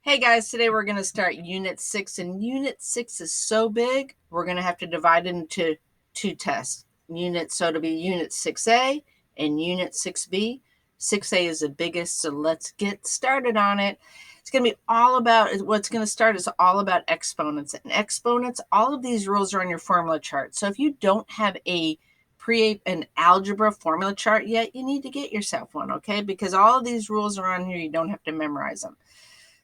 Hey guys, today we're going to start Unit 6, and Unit 6 is so big, we're going to have to divide it into two tests. So it'll be Unit 6A and Unit 6B. 6A is the biggest, so let's get started on it. It's going to be all about, what's going to start is all about exponents. And exponents, all of these rules are on your formula chart. So if you don't have an algebra formula chart yet, you need to get yourself one, okay? Because all of these rules are on here, you don't have to memorize them.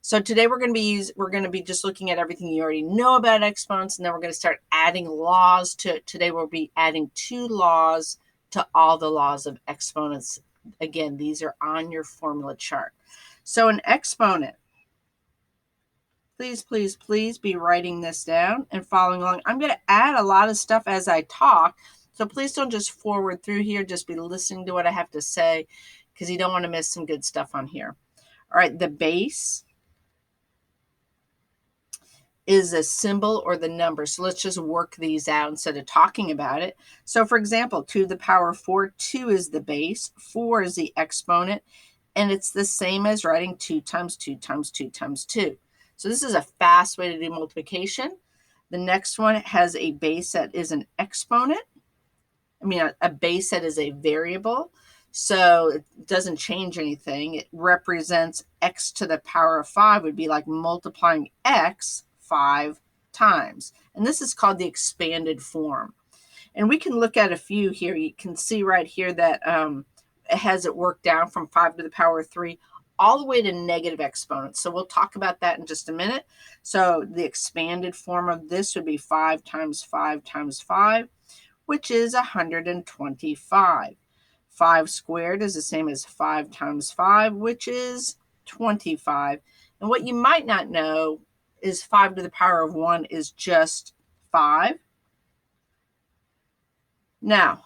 So today we're going to be just looking at everything you already know about exponents, and then we're going to start adding laws to it. Today we'll be adding 2 laws to all the laws of exponents. Again, these are on your formula chart. So an exponent, please be writing this down and following along. I'm going to add a lot of stuff as I talk, so please don't just forward through here. Just be listening to what I have to say, because you don't want to miss some good stuff on here. All right, the base is a symbol or the number. So let's just work these out instead of talking about it. So for example, 2 to the power of 4, 2 is the base, 4 is the exponent, and it's the same as writing 2 times 2 times 2 times 2. So this is a fast way to do multiplication. The next one has a base that is an exponent. A base that is a variable. So it doesn't change anything. It represents x to the power of 5 would be like multiplying x 5 times. And this is called the expanded form. And we can look at a few here. You can see right here that it has it worked down from 5 to the power of 3 all the way to negative exponents. So we'll talk about that in just a minute. So the expanded form of this would be 5 times 5 times 5, which is 125. 5 squared is the same as 5 times 5, which is 25. And what you might not know is 5 to the power of 1 is just 5. Now,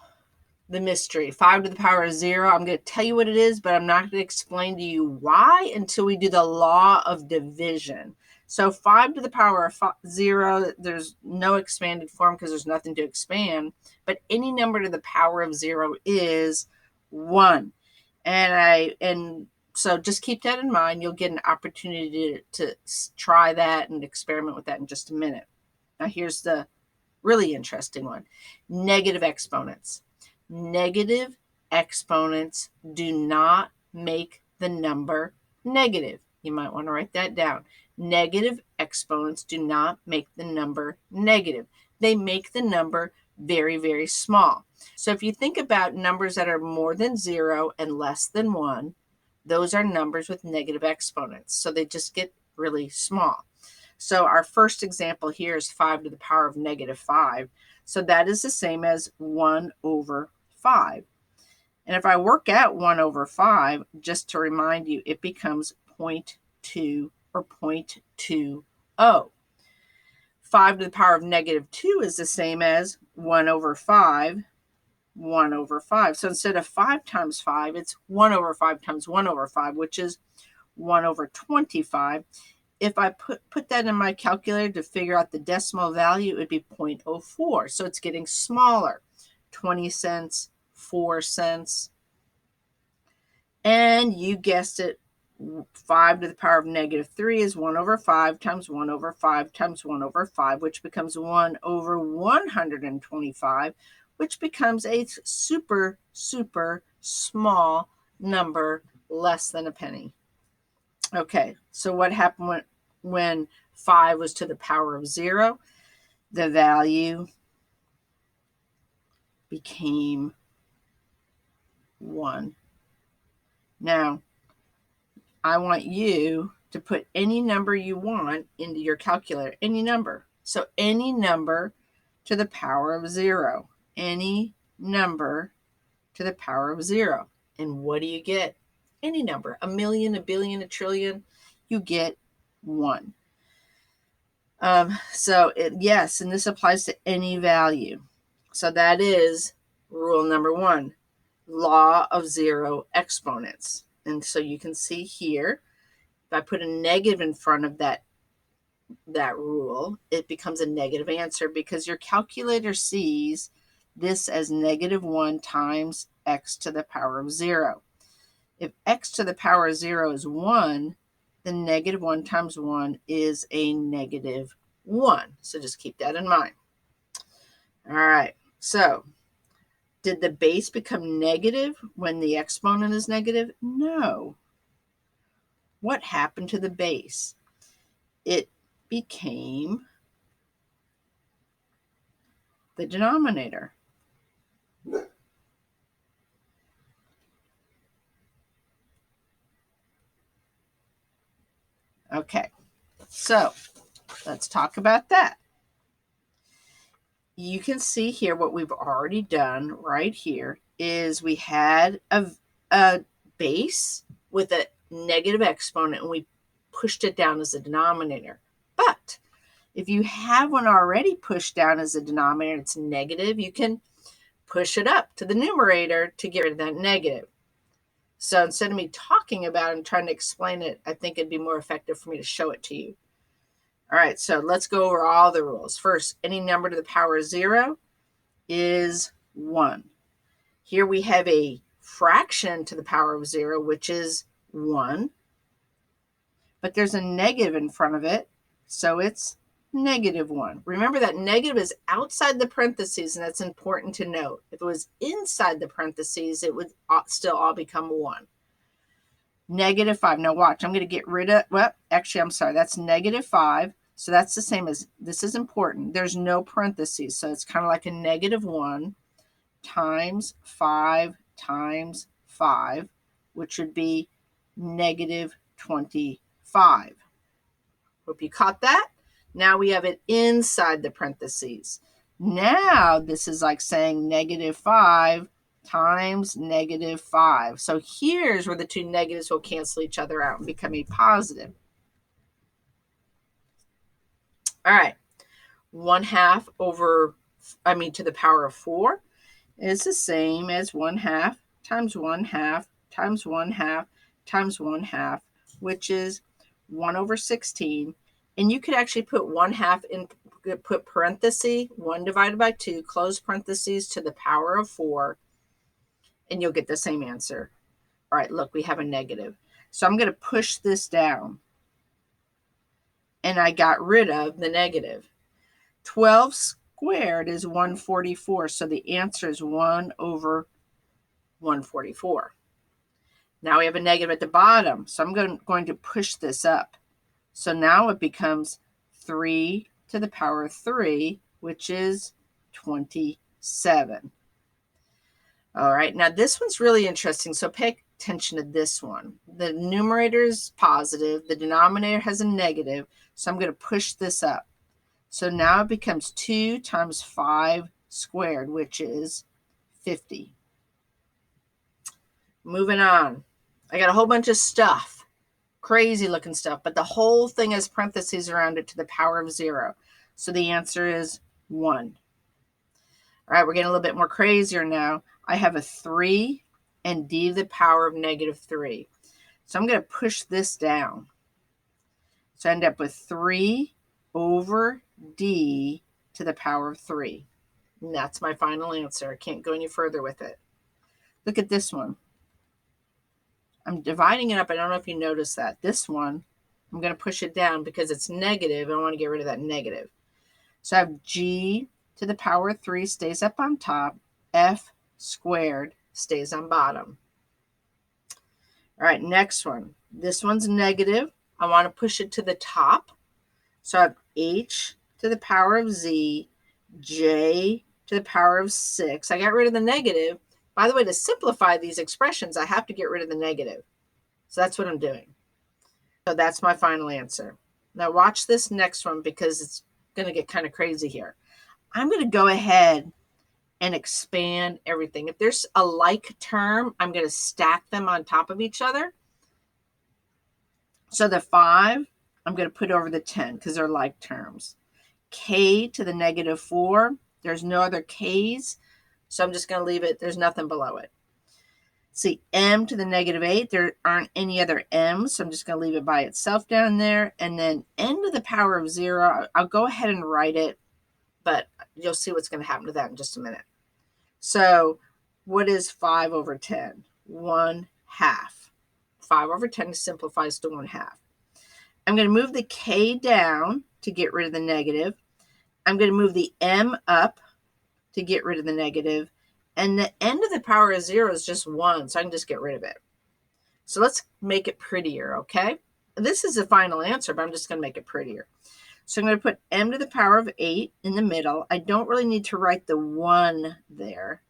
the mystery, 5 to the power of 0, I'm going to tell you what it is, but I'm not going to explain to you why until we do the law of division. So 5 to the power of 0, there's no expanded form because there's nothing to expand, but any number to the power of 0 is 1. And so just keep that in mind. You'll get an opportunity to try that and experiment with that in just a minute. Now here's the really interesting one. Negative exponents. Negative exponents do not make the number negative. You might want to write that down. Negative exponents do not make the number negative. They make the number very, very small. So if you think about numbers that are more than 0 and less than 1, those are numbers with negative exponents. So they just get really small. So our first example here is 5 to the power of negative 5. So that is the same as 1 over 5. And if I work out 1 over 5, just to remind you, it becomes 0.2 or 0.20. 5 to the power of negative 2 is the same as 1 over 5, 1 over 5. So instead of 5 times 5, it's 1 over 5 times 1 over 5, which is 1 over 25. If I put that in my calculator to figure out the decimal value, it would be 0.04. So it's getting smaller. 20 cents, 4 cents. And you guessed it, 5 to the power of negative 3 is 1 over 5 times 1 over 5 times 1 over 5, which becomes 1 over 125, which becomes a super, super small number, less than a penny. Okay, so what happened when 5 was to the power of 0? The value became 1. Now, I want you to put any number you want into your calculator, any number. So any number to the power of 0, any number to the power of 0. And what do you get? Any number, a million, a billion, a trillion, you get 1. Yes, and this applies to any value. So that is rule number 1, law of 0 exponents. And so you can see here, if I put a negative in front of that rule, it becomes a negative answer because your calculator sees this as negative 1 times x to the power of 0. If x to the power of 0 is 1, then negative 1 times 1 is a negative 1. So just keep that in mind. All right, so did the base become negative when the exponent is negative? No. What happened to the base? It became the denominator. Okay, so let's talk about that. You can see here what we've already done right here is we had a base with a negative exponent and we pushed it down as a denominator. But if you have one already pushed down as a denominator, it's negative, you can push it up to the numerator to get rid of that negative. So instead of me talking about it and trying to explain it, I think it'd be more effective for me to show it to you. All right, so let's go over all the rules. First, any number to the power of 0 is 1. Here we have a fraction to the power of 0, which is 1. But there's a negative in front of it, so it's negative 1. Remember that negative is outside the parentheses, and that's important to note. If it was inside the parentheses, it would still all become 1. Negative 5. Now watch, I'm going to get rid of, well, actually, I'm sorry, that's negative 5. So that's the same as, this is important. There's no parentheses, so it's kind of like a negative 1 times 5 times 5, which would be negative 25. Hope you caught that. Now we have it inside the parentheses. Now this is like saying negative 5 times negative 5. So here's where the two negatives will cancel each other out and become a positive. All right, 1/2 over, to the power of 4 is the same as 1/2 times 1/2 times 1/2 times 1/2, which is 1 over 16. And you could actually put 1/2 in, put parenthesis, 1 divided by 2, close parentheses to the power of 4, and you'll get the same answer. All right, look, we have a negative. So I'm going to push this down. And I got rid of the negative. 12 squared is 144, so the answer is 1 over 144. Now we have a negative at the bottom, so I'm going to push this up. So now it becomes 3 to the power of 3, which is 27. All right, now this one's really interesting, so pay attention to this one. The numerator is positive, the denominator has a negative, so I'm going to push this up. So now it becomes 2 times 5 squared, which is 50. Moving on. I got a whole bunch of stuff, crazy looking stuff, but the whole thing has parentheses around it to the power of 0. So the answer is 1. All right, we're getting a little bit more crazier now. I have a 3 and d to the power of negative 3. So I'm going to push this down. So I end up with 3 over d to the power of 3. And that's my final answer. I can't go any further with it. Look at this one. I'm dividing it up. I don't know if you noticed that. This one, I'm going to push it down because it's negative. I want to get rid of that negative. So I have g to the power of 3 stays up on top. F squared stays on bottom. All right, next one. This one's negative. I want to push it to the top. So I have h to the power of z, j to the power of 6. I got rid of the negative. By the way, to simplify these expressions, I have to get rid of the negative. So that's what I'm doing. So that's my final answer. Now watch this next one because it's going to get kind of crazy here. I'm going to go ahead and expand everything. If there's a like term, I'm going to stack them on top of each other. So the 5, I'm going to put over the 10 because they're like terms. K to the negative 4, there's no other K's, so I'm just going to leave it. There's nothing below it. See, M to the negative 8, there aren't any other M's, so I'm just going to leave it by itself down there. And then N to the power of 0, I'll go ahead and write it, but you'll see what's going to happen to that in just a minute. So what is 5 over 10? 1/2. 5 over 10 simplifies to 1/2. I'm going to move the k down to get rid of the negative. I'm going to move the m up to get rid of the negative. And the end of the power of 0 is just 1, so I can just get rid of it. So let's make it prettier, okay? This is the final answer, but I'm just going to make it prettier. So I'm going to put m to the power of 8 in the middle. I don't really need to write the 1 there.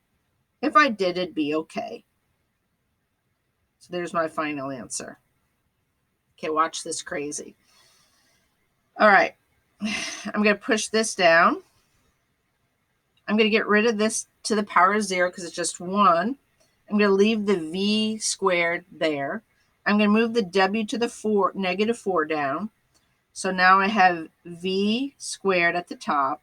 If I did, it'd be okay. So there's my final answer. Okay, watch this crazy. All right, I'm going to push this down. I'm going to get rid of this to the power of 0 because it's just 1. I'm going to leave the v squared there. I'm going to move the w to the negative 4 down. So now I have v squared at the top,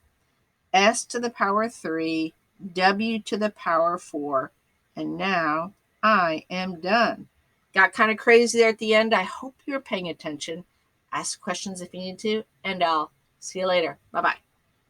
s to the power 3, w to the power 4, and now I am done. Got kind of crazy there at the end. I hope you're paying attention. Ask questions if you need to, and I'll see you later. Bye-bye.